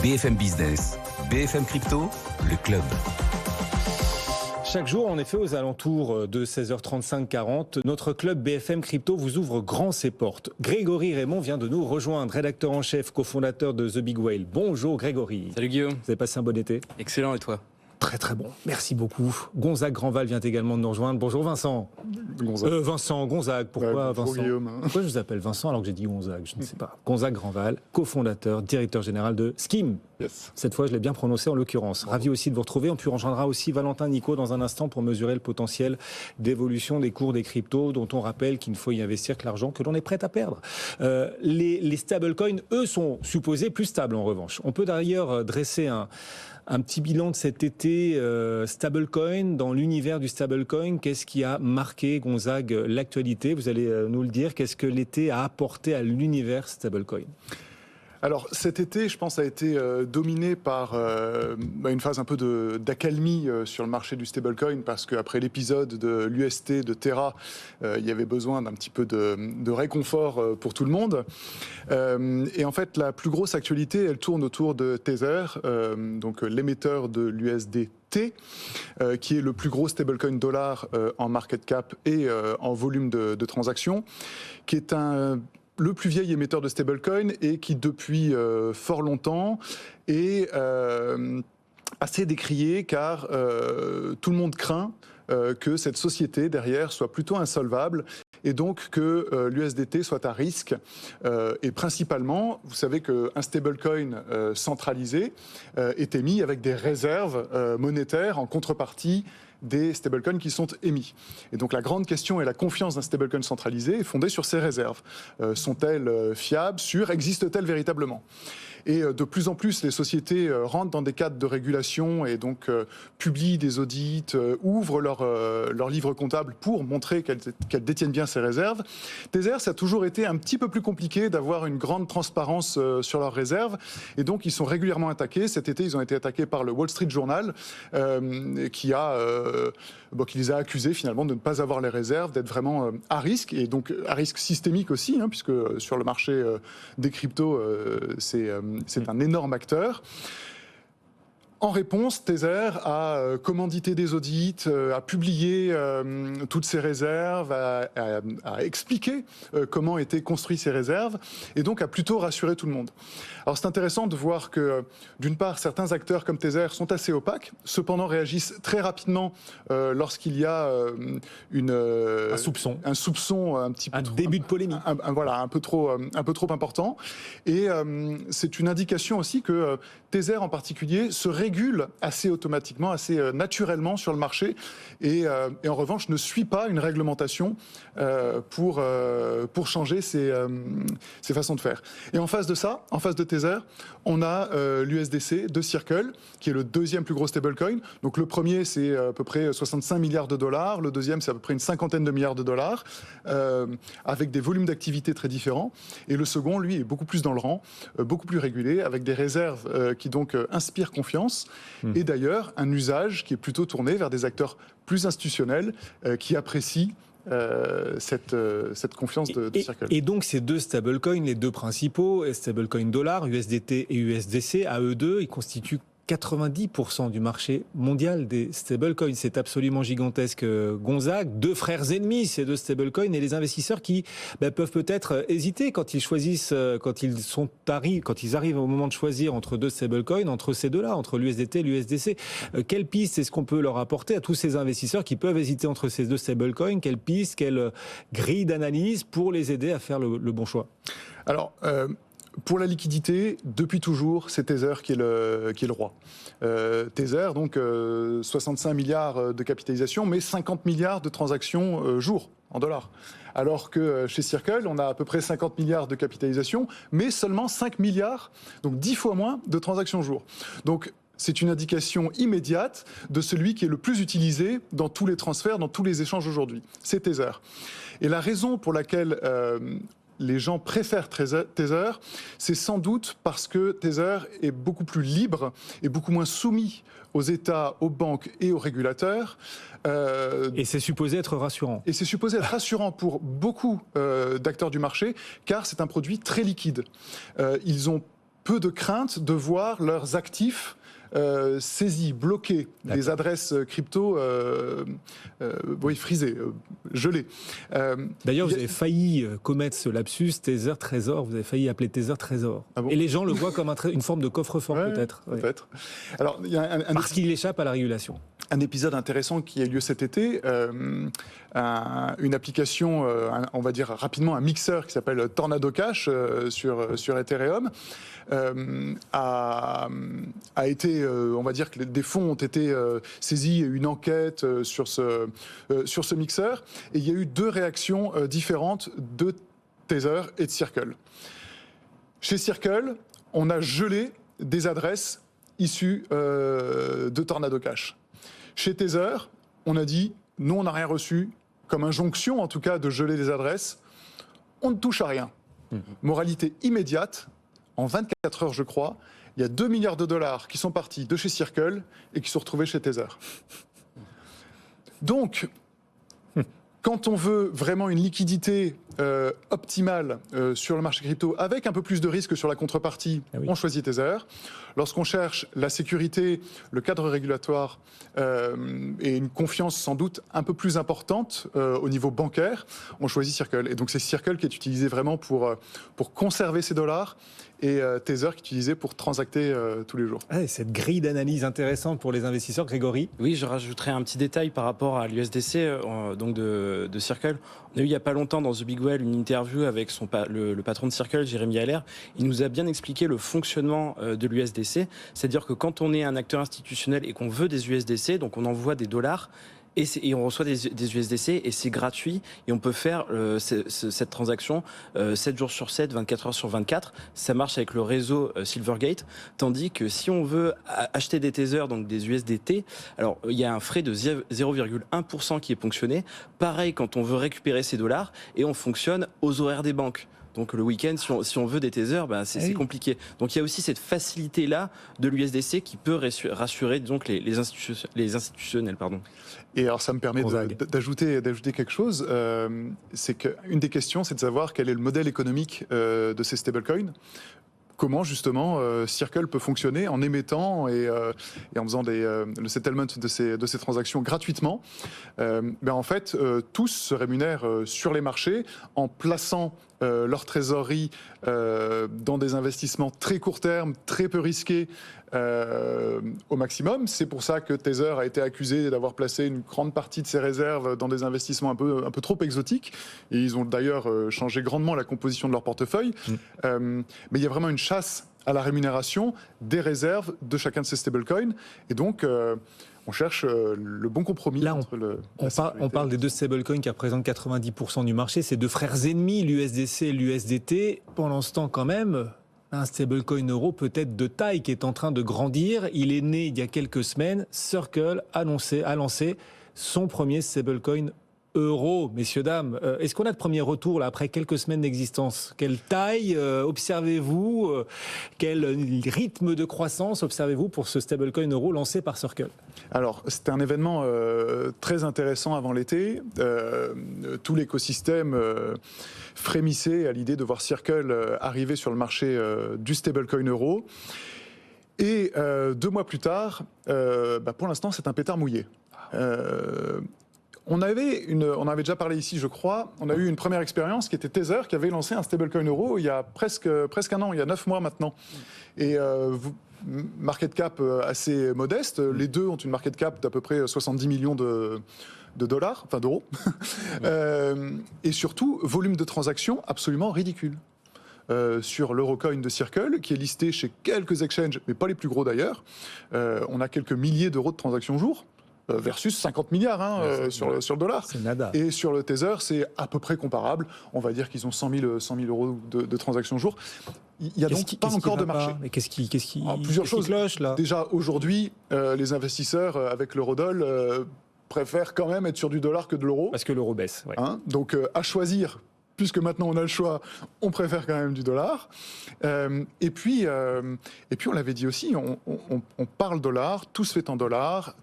BFM Business, BFM Crypto, le club. Chaque jour, en effet, aux alentours de 16h35-40, notre club BFM Crypto vous ouvre grand ses portes. Grégory Raymond vient de nous rejoindre, rédacteur en chef, cofondateur de The Big Whale. Bonjour Grégory. Salut Guillaume. Vous avez passé un bon été? Excellent, et toi? Très très bon, merci beaucoup. Gonzague Grandval vient également de nous rejoindre. Bonjour Vincent. Gonzague, pourquoi Vincent? Guillaume. Pourquoi je vous appelle Vincent alors que j'ai dit Gonzague? Je ne sais pas. Gonzague Grandval, cofondateur, directeur général de Skim. Yes. Cette fois, je l'ai bien prononcé en l'occurrence. Ravi aussi de vous retrouver. On rejoindra aussi Valentin Nico dans un instant pour mesurer le potentiel d'évolution des cours des cryptos, dont on rappelle qu'il ne faut y investir que l'argent que l'on est prêt à perdre. Les stablecoins, eux, sont supposés plus stables en revanche. On peut d'ailleurs dresser un petit bilan de cet été stablecoin, dans l'univers du stablecoin. Qu'est-ce qui a marqué, Gonzague, l'actualité? Vous allez nous le dire. Qu'est-ce que l'été a apporté à l'univers stablecoin? Alors cet été, je pense, a été dominé par une phase un peu d'accalmie sur le marché du stablecoin, parce qu'après l'épisode de l'UST, de Terra, il y avait besoin d'un petit peu de réconfort pour tout le monde. Et en fait, la plus grosse actualité, elle tourne autour de Tether, donc l'émetteur de l'USDT, qui est le plus gros stablecoin dollar en market cap et en volume de transactions, qui est le plus vieil émetteur de stablecoin et qui, depuis fort longtemps, est assez décrié, car tout le monde craint que cette société derrière soit plutôt insolvable, et donc que l'USDT soit à risque. Et principalement, vous savez qu'un stablecoin centralisé est émis avec des réserves monétaires en contrepartie des stablecoins qui sont émis. Et donc la grande question est la confiance d'un stablecoin centralisé est fondée sur ces réserves. Sont-elles fiables, sûres, existent-elles véritablement? Et de plus en plus, les sociétés rentrent dans des cadres de régulation et donc publient des audits, ouvrent leur livre comptable pour montrer qu'elles détiennent bien ces réserves. Tether, ça a toujours été un petit peu plus compliqué d'avoir une grande transparence sur leurs réserves, et donc ils sont régulièrement attaqués. Cet été, ils ont été attaqués par le Wall Street Journal, qui les a accusés finalement de ne pas avoir les réserves, d'être vraiment à risque, et donc à risque systémique aussi, puisque sur le marché des cryptos, c'est un énorme acteur. En réponse, Tether a commandité des audits, a publié toutes ses réserves, a expliqué comment étaient construites ces réserves, et donc a plutôt rassuré tout le monde. Alors c'est intéressant de voir que, d'une part, certains acteurs comme Tether sont assez opaques, cependant réagissent très rapidement lorsqu'il y a un soupçon, un petit peu début de polémique, un peu trop important. Et c'est une indication aussi que Tether en particulier se régule assez automatiquement, assez naturellement sur le marché, et en revanche ne suit pas une réglementation pour changer ses façons de faire. Et en face de ça, en face de Tether, on a l'USDC de Circle, qui est le deuxième plus gros stablecoin. Donc le premier, c'est à peu près 65 milliards de dollars. Le deuxième, c'est à peu près une cinquantaine de milliards de dollars, avec des volumes d'activité très différents. Et le second, lui, est beaucoup plus dans le rang, beaucoup plus régulé, avec des réserves qui donc inspirent confiance. Et d'ailleurs, un usage qui est plutôt tourné vers des acteurs plus institutionnels qui apprécient cette confiance de Circle. Et donc ces deux stablecoins, les deux principaux, stablecoin dollar, USDT et USDC, à eux deux, ils constituent 90% du marché mondial des stablecoins. C'est absolument gigantesque, Gonzague. Deux frères ennemis, ces deux stablecoins, et les investisseurs qui peuvent peut-être hésiter quand ils choisissent, quand ils arrivent au moment de choisir entre deux stablecoins, entre ces deux-là, entre l'USDT et l'USDC. Quelle piste est-ce qu'on peut leur apporter à tous ces investisseurs qui peuvent hésiter entre ces deux stablecoins? Quelle piste, quelle grille d'analyse pour les aider à faire le bon choix? Alors, pour la liquidité, depuis toujours, c'est Tether qui est le roi. Tether, donc 65 milliards de capitalisation, mais 50 milliards de transactions jour, en dollars. Alors que chez Circle, on a à peu près 50 milliards de capitalisation, mais seulement 5 milliards, donc 10 fois moins de transactions jour. Donc, c'est une indication immédiate de celui qui est le plus utilisé dans tous les transferts, dans tous les échanges aujourd'hui. C'est Tether. Et la raison pour laquelle les gens préfèrent Tether, c'est sans doute parce que Tether est beaucoup plus libre et beaucoup moins soumis aux États, aux banques et aux régulateurs. Et c'est supposé être rassurant. Et c'est supposé être rassurant pour beaucoup d'acteurs du marché, car c'est un produit très liquide. Ils ont peu de crainte de voir leurs actifs saisis, bloqués, des adresses crypto frisées, gelées. D'ailleurs, vous avez failli commettre ce lapsus, Tether Trésor, vous avez failli appeler Tether Trésor. Ah bon? Et les gens le voient comme une forme de coffre-fort peut-être. Peut-être. Alors, il y a parce qu'il échappe à la régulation. Un épisode intéressant qui a eu lieu cet été, une application, on va dire rapidement, un mixeur qui s'appelle Tornado Cash sur Ethereum, a été, on va dire que des fonds ont été saisis, une enquête sur ce mixeur, et il y a eu 2 réactions différentes de Tether et de Circle. Chez Circle, on a gelé des adresses issues de Tornado Cash. Chez Tether, on a dit, nous on n'a rien reçu, comme injonction en tout cas de geler des adresses, on ne touche à rien. Moralité immédiate, en 24 heures je crois, il y a 2 milliards de dollars qui sont partis de chez Circle et qui sont retrouvés chez Tether. Donc, quand on veut vraiment une liquidité optimale sur le marché crypto, avec un peu plus de risque sur la contrepartie, on choisit Tether. Lorsqu'on cherche la sécurité, le cadre régulatoire et une confiance sans doute un peu plus importante au niveau bancaire, on choisit Circle. Et donc c'est Circle qui est utilisé vraiment pour conserver ses dollars, et Tether qui est utilisé pour transacter tous les jours. Cette grille d'analyse intéressante pour les investisseurs, Grégory. Oui, je rajouterais un petit détail par rapport à l'USDC donc de Circle. On a eu il n'y a pas longtemps dans The Big Well une interview avec le patron de Circle, Jérémy Allaire. Il nous a bien expliqué le fonctionnement de l'USDC. C'est-à-dire que quand on est un acteur institutionnel et qu'on veut des USDC, donc on envoie des dollars, et on reçoit des USDC et c'est gratuit et on peut faire cette transaction 7 jours sur 7, 24 heures sur 24. Ça marche avec le réseau Silvergate. Tandis que si on veut acheter des Tether, donc des USDT, alors il y a un frais de 0,1% qui est ponctionné. Pareil quand on veut récupérer ces dollars, et on fonctionne aux horaires des banques. Donc le week-end, si on veut des Tether, c'est compliqué. Donc il y a aussi cette facilité-là de l'USDC qui peut rassurer donc les institutionnels. Pardon. Et alors ça me permet d'ajouter quelque chose. C'est qu'une des questions, c'est de savoir quel est le modèle économique de ces stablecoins. Comment justement Circle peut fonctionner en émettant et en faisant le settlement de ces transactions gratuitement. En fait, tous se rémunèrent sur les marchés en plaçant leur trésorerie dans des investissements très court terme, très peu risqués au maximum. C'est pour ça que Tether a été accusé d'avoir placé une grande partie de ses réserves dans des investissements un peu trop exotiques. Et ils ont d'ailleurs changé grandement la composition de leur portefeuille. Mais il y a vraiment une chasse à la rémunération des réserves de chacun de ces stablecoins. Et donc, on cherche le bon compromis. Là, entre on parle des 2 stablecoins qui représentent 90% du marché. C'est 2 frères ennemis, l'USDC et l'USDT. Pendant ce temps, quand même, un stablecoin euro peut-être de taille qui est en train de grandir. Il est né il y a quelques semaines. Circle a lancé son premier stablecoin euro, messieurs, dames. Est-ce qu'on a de premiers retours là, après quelques semaines d'existence? Quelle taille observez-vous? Quel rythme de croissance observez-vous pour ce stablecoin euro lancé par Circle? Alors, c'était un événement très intéressant avant l'été. Tout l'écosystème frémissait à l'idée de voir Circle arriver sur le marché du stablecoin euro. Et 2 mois plus tard, pour l'instant, c'est un pétard mouillé. On avait déjà parlé ici, je crois, on a eu une première expérience qui était Tether, qui avait lancé un stablecoin euro il y a presque un an, il y a 9 mois maintenant. Et market cap assez modeste, les deux ont une market cap d'à peu près 70 millions de dollars, enfin d'euros. Et surtout, volume de transactions absolument ridicule. Sur l'Eurocoin de Circle, qui est listé chez quelques exchanges, mais pas les plus gros d'ailleurs. On a quelques milliers d'euros de transactions jour. Versus 50 milliards sur le dollar. C'est nada. Et sur le Tether, c'est à peu près comparable. On va dire qu'ils ont 100 000 euros de transactions jour. Il n'y a donc pas encore de marché. Mais qu'est-ce qui plusieurs choses cloche là? Déjà, aujourd'hui, les investisseurs, avec l'eurodoll, préfèrent quand même être sur du dollar que de l'euro. Parce que l'euro baisse. Ouais. Donc, à choisir, puisque maintenant on a le choix, on préfère quand même du dollar. Et puis on l'avait dit aussi, on parle dollar, tout se fait en dollars,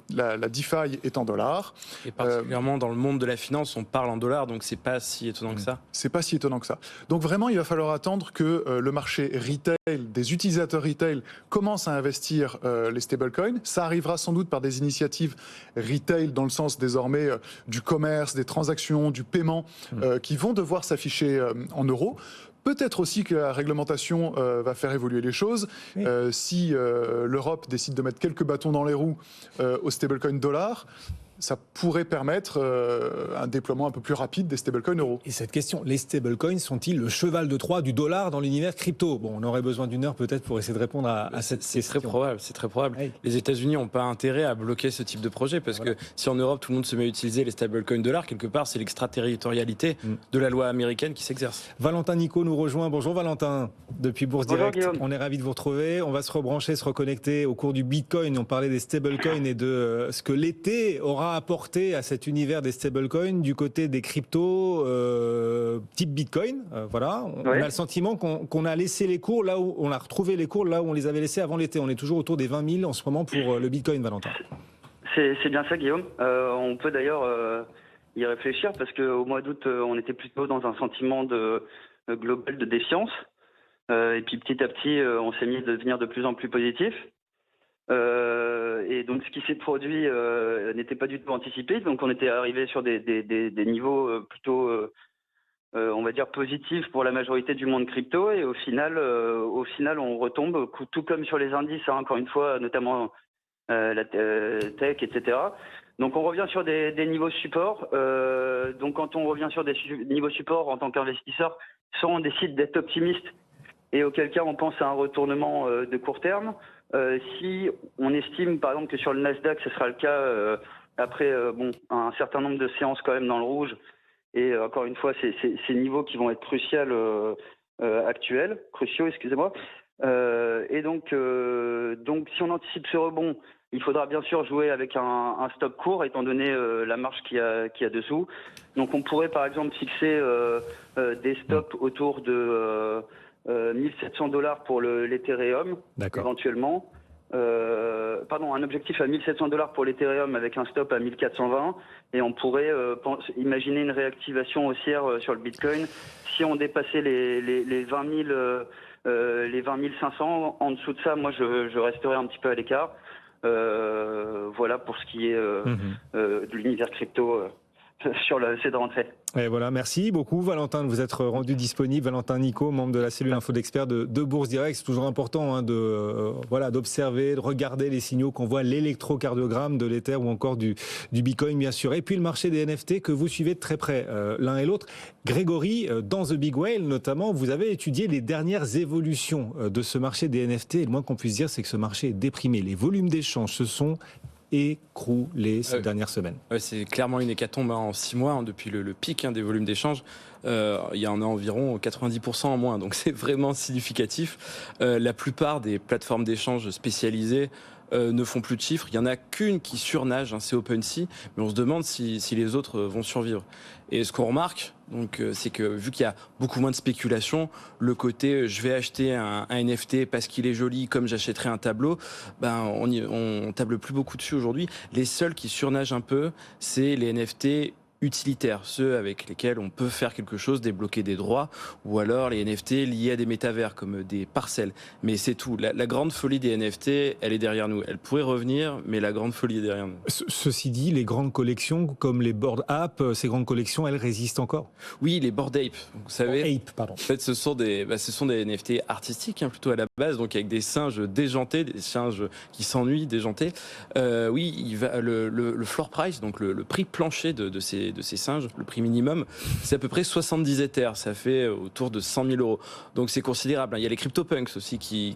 la DeFi est en dollars. Et particulièrement dans le monde de la finance, on parle en dollars, donc c'est pas si étonnant que ça. C'est pas si étonnant que ça. Donc vraiment, il va falloir attendre que le marché retail, des utilisateurs retail, commence à investir les stablecoins. Ça arrivera sans doute par des initiatives retail dans le sens désormais du commerce, des transactions, du paiement, qui vont devoir s'afficher en euros. Peut-être aussi que la réglementation va faire évoluer les choses. Oui. Si l'Europe décide de mettre quelques bâtons dans les roues aux stablecoins dollars, ça pourrait permettre un déploiement un peu plus rapide des stablecoins euros. Et cette question, les stablecoins sont-ils le cheval de Troie du dollar dans l'univers crypto ? Bon, on aurait besoin d'une heure peut-être pour essayer de répondre à cette question. C'est très probable. Oui. Les États-Unis n'ont pas intérêt à bloquer ce type de projet parce que si en Europe tout le monde se met à utiliser les stablecoins dollars, quelque part c'est l'extraterritorialité de la loi américaine qui s'exerce. Valentin Nico nous rejoint. Bonjour Valentin, depuis Bourse Direct. On est ravis de vous retrouver. On va se rebrancher, se reconnecter au cours du Bitcoin. On parlait des stablecoins et de ce que l'été aura apporté à cet univers des stablecoins du côté des cryptos type Bitcoin. Voilà. On a le sentiment qu'on a laissé les cours là où on a retrouvé les cours là où on les avait laissés avant l'été. On est toujours autour des 20 000 en ce moment pour le Bitcoin, Valentin. C'est bien ça, Guillaume. On peut d'ailleurs y réfléchir parce qu'au mois d'août, on était plutôt dans un sentiment global de défiance. Et puis petit à petit, on s'est mis à devenir de plus en plus positif. Et donc ce qui s'est produit n'était pas du tout anticipé, donc on était arrivé sur des niveaux plutôt on va dire positifs pour la majorité du monde crypto, et au final on retombe tout comme sur les indices, encore une fois, notamment la tech, etc. Donc on revient sur des niveaux support. Donc quand on revient sur des niveaux support en tant qu'investisseur, soit on décide d'être optimiste et auquel cas on pense à un retournement de court terme. Si on estime par exemple que sur le Nasdaq ce sera le cas après un certain nombre de séances quand même dans le rouge, et encore une fois c'est ces niveaux qui vont être cruciaux, excusez-moi. Et donc si on anticipe ce rebond, il faudra bien sûr jouer avec un stop court étant donné la marge qu'il y a dessous. Donc on pourrait par exemple fixer des stops autour de $1 700 pour l'Ethereum, éventuellement. Un objectif à $1 700 pour l'Ethereum avec un stop à 1420, et on pourrait imaginer une réactivation haussière sur le Bitcoin si on dépassait les 20 500. En dessous de ça, moi je resterai un petit peu à l'écart. Voilà pour ce qui est de l'univers crypto sur cette rentrée. Et voilà, merci beaucoup Valentin de vous être rendu disponible. Valentin Nico, membre de la cellule info d'experts de Bourse Direct. C'est toujours important d'observer, de regarder les signaux qu'on voit, l'électrocardiogramme de l'Ether ou encore du Bitcoin bien sûr. Et puis le marché des NFT que vous suivez de très près l'un et l'autre. Grégory, dans The Big Whale notamment, vous avez étudié les dernières évolutions de ce marché des NFT, et le moins qu'on puisse dire c'est que ce marché est déprimé. Les volumes d'échanges se sont écroulé ces dernières semaines. C'est clairement une hécatombe en 6 mois, depuis le pic des volumes d'échanges. Il y en a environ 90% en moins, donc c'est vraiment significatif. La plupart des plateformes d'échange spécialisées ne font plus de chiffres. Il n'y en a qu'une qui surnage, c'est OpenSea, mais on se demande si les autres vont survivre. Et ce qu'on remarque, c'est que vu qu'il y a beaucoup moins de spéculation, le côté je vais acheter un NFT parce qu'il est joli comme j'achèterais un tableau, on table plus beaucoup dessus aujourd'hui. Les seuls qui surnagent un peu, c'est les NFT utilitaires, ceux avec lesquels on peut faire quelque chose, débloquer des droits, ou alors les NFT liés à des métavers comme des parcelles. Mais c'est tout. La grande folie des NFT, elle est derrière nous. Elle pourrait revenir, mais la grande folie est derrière nous. Ceci dit, les grandes collections comme les Bored Ape, ces grandes collections, elles résistent encore ? Oui, les Bored Ape, vous savez. Ape, pardon. En fait, ce sont des NFT artistiques plutôt à la base, donc avec des singes déjantés, des singes qui s'ennuient, déjantés. Oui, le floor price, donc le prix plancher de ces singes, le prix minimum, c'est à peu près 70 Ethers, ça fait autour de 100 000 €. Donc c'est considérable. Il y a les CryptoPunks aussi qui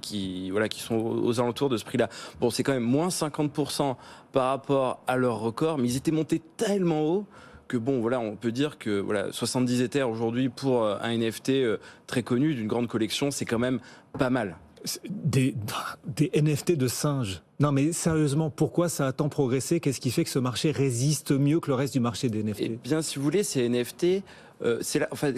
sont aux alentours de ce prix-là. Bon, c'est quand même moins 50% par rapport à leur record, mais ils étaient montés tellement haut que on peut dire que 70 Ethers aujourd'hui pour un NFT très connu d'une grande collection, c'est quand même pas mal. Des NFT de singes. Non mais sérieusement, pourquoi ça a tant progressé ? Qu'est-ce qui fait que ce marché résiste mieux que le reste du marché des NFT ? Eh bien, si vous voulez, ces NFT c'est là, enfin,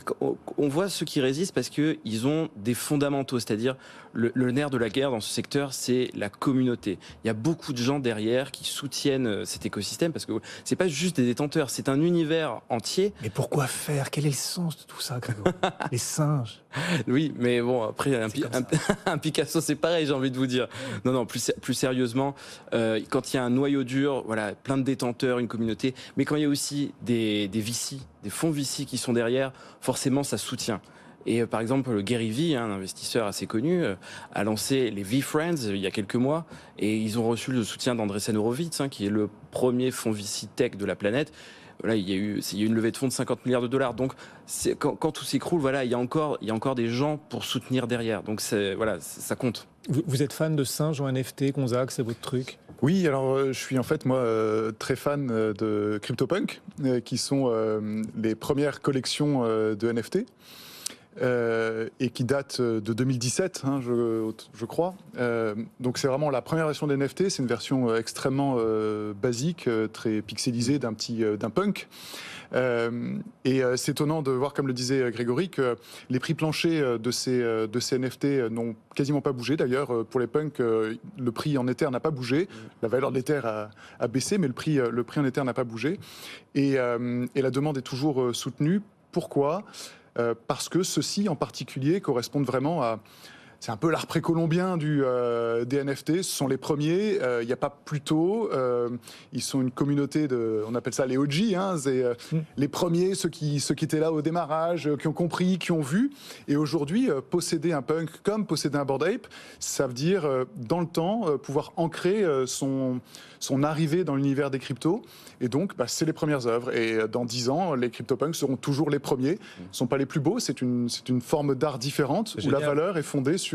on voit ceux qui résistent parce qu'ils ont des fondamentaux, c'est-à-dire le nerf de la guerre dans ce secteur, c'est la communauté. Il y a beaucoup de gens derrière qui soutiennent cet écosystème parce que c'est pas juste des détenteurs, c'est un univers entier. Mais pourquoi faire? Quel est le sens de tout ça, Grégory? Les singes. Oui, mais bon, après, un Picasso, c'est pareil, j'ai envie de vous dire. Non, plus sérieusement, quand il y a un noyau dur, voilà, plein de détenteurs, une communauté, mais quand il y a aussi des VC, des fonds VC qui sont derrière, forcément, ça soutient. Et par exemple, Gary Vee, un investisseur assez connu, a lancé les V-Friends il y a quelques mois, et ils ont reçu le soutien d'Andreessen Horowitz, qui est le premier fonds VC tech de la planète. Voilà, il y a eu une levée de fonds de 50 milliards de dollars. Donc, quand tout s'écroule, voilà, il y a encore des gens pour soutenir derrière. Donc, voilà, ça compte. Vous êtes fan de singes en NFT, Gonzague, c'est votre truc? Oui, alors je suis en fait, moi, très fan de CryptoPunk, qui sont les premières collections de NFT. Et qui date de 2017, je crois. Donc c'est vraiment la première version des NFT. C'est une version extrêmement basique, très pixelisée d'un punk. Et c'est étonnant de voir, comme le disait Grégory, que les prix planchers de ces NFT n'ont quasiment pas bougé. D'ailleurs, pour les punks, le prix en Ether n'a pas bougé. La valeur de l'Ether a baissé, mais le prix en Ether n'a pas bougé. Et la demande est toujours soutenue. Pourquoi ? Parce que ceux-ci en particulier correspondent vraiment à... C'est un peu l'art précolombien des NFT. Ce sont les premiers. Il n'y a pas plus tôt. Ils sont une communauté on appelle ça les OG. C'est les premiers, ceux qui étaient là au démarrage, qui ont compris, qui ont vu. Et aujourd'hui, posséder un punk comme posséder un Bored Ape, ça veut dire, dans le temps, pouvoir ancrer son arrivée dans l'univers des cryptos. Et donc, c'est les premières œuvres. Et dans 10 ans, les CryptoPunks seront toujours les premiers. Ils ne sont pas les plus beaux. C'est une forme d'art différente où la valeur est fondée sur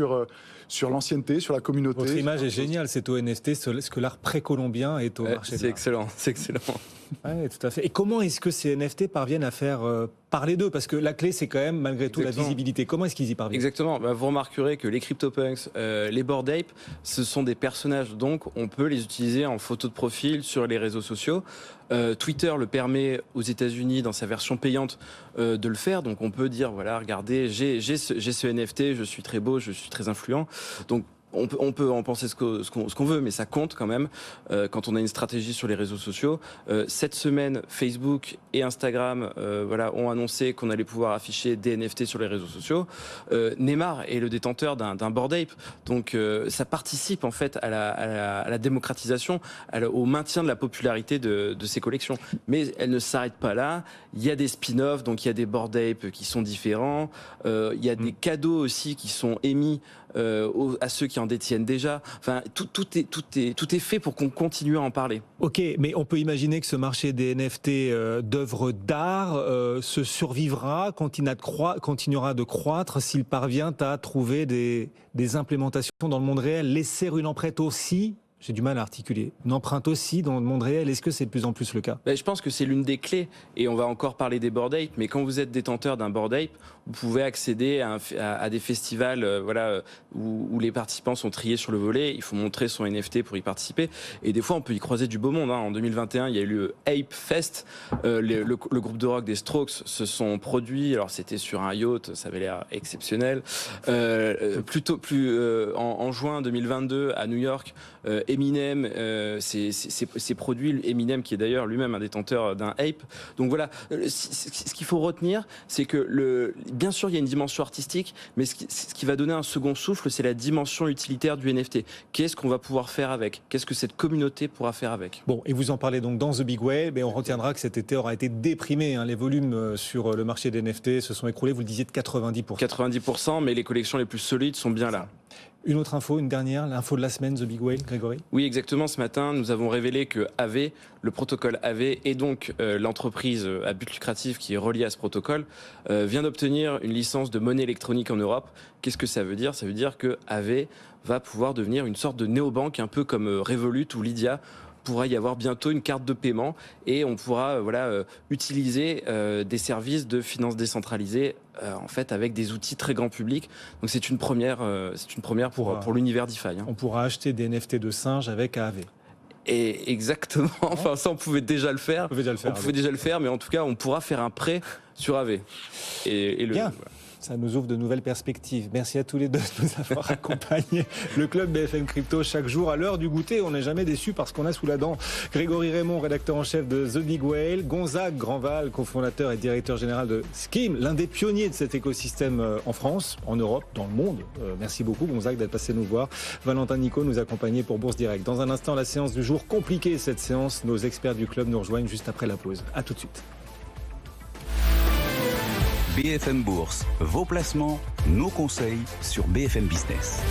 l'ancienneté, sur la communauté. Votre image est géniale, c'est au NFT, ce que l'art précolombien est au marché de l'art. C'est excellent. Oui, tout à fait. Et comment est-ce que ces NFT parviennent à faire parler d'eux? Parce que la clé, c'est quand même, malgré tout, la visibilité. Comment est-ce qu'ils y parviennent? Exactement. Vous remarquerez que les CryptoPunks, les Bored Ape, ce sont des personnages, donc on peut les utiliser en photo de profil sur les réseaux sociaux. Twitter le permet aux États-Unis dans sa version payante de le faire. Donc on peut dire, voilà, regardez, j'ai ce NFT, je suis très beau, je suis très influent. Donc on peut en penser ce qu'on veut, mais ça compte quand même quand on a une stratégie sur les réseaux sociaux. Cette semaine, Facebook et Instagram ont annoncé qu'on allait pouvoir afficher des NFT sur les réseaux sociaux. Neymar est le détenteur d'un Bored Ape, donc ça participe en fait à la démocratisation, au maintien de la popularité de ces collections. Mais elle ne s'arrête pas là. Il y a des spin-offs, donc il y a des Bored Ape qui sont différents. Il y a des cadeaux aussi qui sont émis à ceux qui en détiennent déjà. Enfin, tout est fait pour qu'on continue à en parler. Ok, mais on peut imaginer que ce marché des NFT d'œuvres d'art se survivra, continuera de croître s'il parvient à trouver des implémentations dans le monde réel. Laisser une empreinte aussi, j'ai du mal à articuler, une empreinte aussi dans le monde réel, est-ce que c'est de plus en plus le cas? Je pense que c'est l'une des clés, et on va encore parler des Bored Ape, mais quand vous êtes détenteur d'un Bored Ape, vous pouvez accéder à des festivals où les participants sont triés sur le volet, il faut montrer son NFT pour y participer, et des fois on peut y croiser du beau monde. En 2021, il y a eu le Ape Fest, le groupe de rock des Strokes se sont produits, alors c'était sur un yacht, ça avait l'air exceptionnel. En juin 2022, à New York, Eminem s'est produit, Eminem qui est d'ailleurs lui-même un détenteur d'un Ape. Donc voilà, ce qu'il faut retenir, c'est que bien sûr il y a une dimension artistique, mais ce qui va donner un second souffle, c'est la dimension utilitaire du NFT. Qu'est-ce qu'on va pouvoir faire avec? Qu'est-ce que cette communauté pourra faire avec? Bon, et vous en parlez donc dans The Big Whale, mais on retiendra que cet été aura été déprimé. Les volumes sur le marché des NFT se sont écroulés, vous le disiez, de 90%. 90%, mais les collections les plus solides sont bien là. Une autre info, une dernière, l'info de la semaine, The Big Whale, Grégory? Oui, exactement. Ce matin, nous avons révélé que AV, le protocole AV, et donc l'entreprise à but lucratif qui est reliée à ce protocole, vient d'obtenir une licence de monnaie électronique en Europe. Qu'est-ce que ça veut dire? Ça veut dire que AV va pouvoir devenir une sorte de néobanque, un peu comme Revolut ou Lydia. Pourra y avoir bientôt une carte de paiement et on pourra utiliser des services de finance décentralisée en fait avec des outils très grand public. Donc c'est une première pour l'univers DeFi. On pourra acheter des NFT de singes avec AAV. Et exactement, enfin ça on pouvait déjà le faire. On pouvait déjà le faire, mais en tout cas on pourra faire un prêt sur AV. Bien. Ça nous ouvre de nouvelles perspectives. Merci à tous les deux de nous avoir accompagnés. Le club BFM Crypto chaque jour à l'heure du goûter. On n'est jamais déçu parce qu'on a sous la dent Grégory Raymond, rédacteur en chef de The Big Whale, Gonzague Grandval, cofondateur et directeur général de Scheme, l'un des pionniers de cet écosystème en France, en Europe, dans le monde. Merci beaucoup Gonzague d'être passé nous voir. Valentin Nico nous accompagnait pour Bourse Direct. Dans un instant, la séance du jour. Compliquée cette séance. Nos experts du club nous rejoignent juste après la pause. À tout de suite. BFM Bourse, vos placements, nos conseils sur BFM Business.